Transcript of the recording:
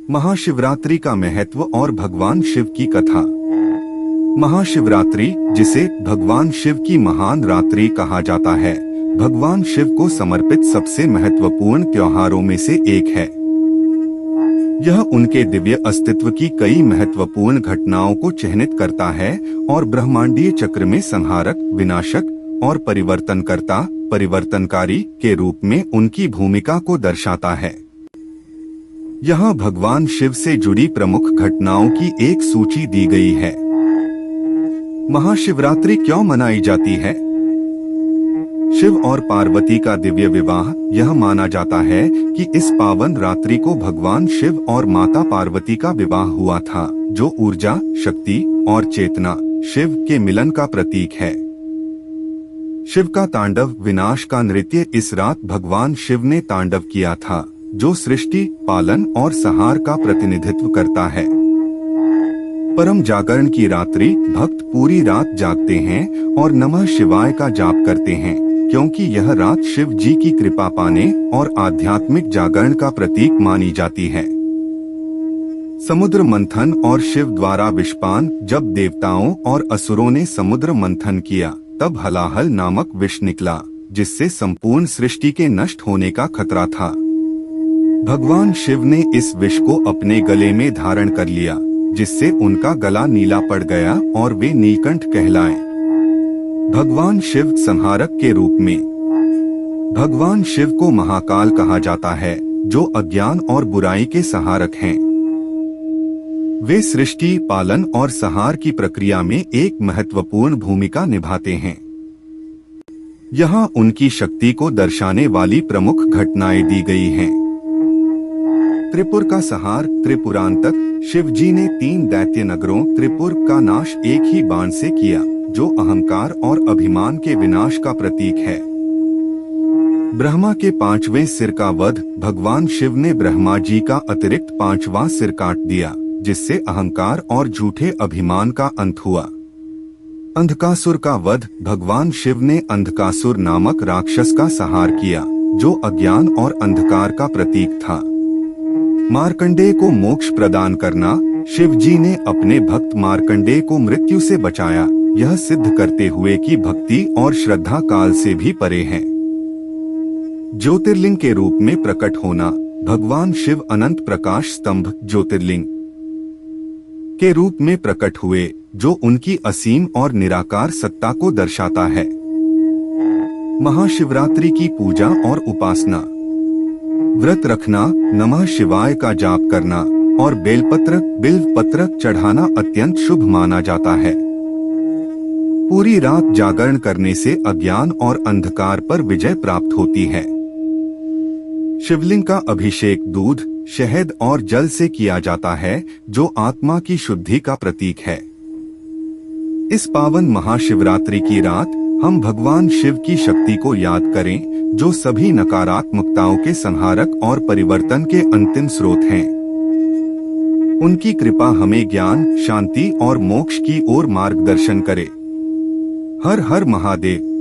महाशिवरात्रि का महत्व और भगवान शिव की कथा। महाशिवरात्रि, जिसे भगवान शिव की महान रात्रि कहा जाता है, भगवान शिव को समर्पित सबसे महत्वपूर्ण त्योहारों में से एक है। यह उनके दिव्य अस्तित्व की कई महत्वपूर्ण घटनाओं को चिह्नित करता है और ब्रह्मांडीय चक्र में संहारक, विनाशक और परिवर्तनकारी के रूप में उनकी भूमिका को दर्शाता है। यहाँ भगवान शिव से जुड़ी प्रमुख घटनाओं की एक सूची दी गई है। महाशिवरात्रि क्यों मनाई जाती है? शिव और पार्वती का दिव्य विवाह। यह माना जाता है कि इस पावन रात्रि को भगवान शिव और माता पार्वती का विवाह हुआ था, जो ऊर्जा, शक्ति और चेतना, शिव के मिलन का प्रतीक है। शिव का तांडव, विनाश का नृत्य। इस रात भगवान शिव ने तांडव किया था, जो सृष्टि, पालन और संहार का प्रतिनिधित्व करता है। परम जागरण की रात्रि, भक्त पूरी रात जागते हैं और नमः शिवाय का जाप करते हैं, क्योंकि यह रात शिव जी की कृपा पाने और आध्यात्मिक जागरण का प्रतीक मानी जाती है। समुद्र मंथन और शिव द्वारा विषपान। जब देवताओं और असुरों ने समुद्र मंथन किया, तब हलाहल नामक विष निकला, जिससे संपूर्ण सृष्टि के नष्ट होने का खतरा था। भगवान शिव ने इस विष को अपने गले में धारण कर लिया, जिससे उनका गला नीला पड़ गया और वे नीलकंठ कहलाए। भगवान शिव संहारक के रूप में। भगवान शिव को महाकाल कहा जाता है, जो अज्ञान और बुराई के संहारक हैं। वे सृष्टि, पालन और संहार की प्रक्रिया में एक महत्वपूर्ण भूमिका निभाते हैं। यहाँ उनकी शक्ति को दर्शाने वाली प्रमुख घटनाएं दी गई हैं। त्रिपुर का संहार। त्रिपुरांतक शिव जी ने 3 दैत्य नगरों त्रिपुर का नाश एक ही बाण से किया, जो अहंकार और अभिमान के विनाश का प्रतीक है। ब्रह्मा के 5वें सिर का वध। भगवान शिव ने ब्रह्मा जी का अतिरिक्त 5वां सिर काट दिया, जिससे अहंकार और झूठे अभिमान का अंत हुआ। अंधकासुर का वध। भगवान शिव ने अंधकासुर नामक राक्षस का संहार किया, जो अज्ञान और अंधकार का प्रतीक था। मार्कंडेय को मोक्ष प्रदान करना। शिव जी ने अपने भक्त मार्कंडेय को मृत्यु से बचाया, यह सिद्ध करते हुए कि भक्ति और श्रद्धा काल से भी परे है। ज्योतिर्लिंग के रूप में प्रकट होना। भगवान शिव अनंत प्रकाश स्तंभ ज्योतिर्लिंग के रूप में प्रकट हुए, जो उनकी असीम और निराकार सत्ता को दर्शाता है। महाशिवरात्रि की पूजा और उपासना। व्रत रखना, नमः शिवाय का जाप करना और बिल्व पत्र चढ़ाना अत्यंत शुभ माना जाता है। पूरी रात जागरण करने से अज्ञान और अंधकार पर विजय प्राप्त होती है। शिवलिंग का अभिषेक दूध, शहद और जल से किया जाता है, जो आत्मा की शुद्धि का प्रतीक है। इस पावन महाशिवरात्रि की रात हम भगवान शिव की शक्ति को याद करें, जो सभी नकारात्मकताओं के संहारक और परिवर्तन के अंतिम स्रोत हैं। उनकी कृपा हमें ज्ञान, शांति और मोक्ष की ओर मार्गदर्शन करे। हर हर महादेव।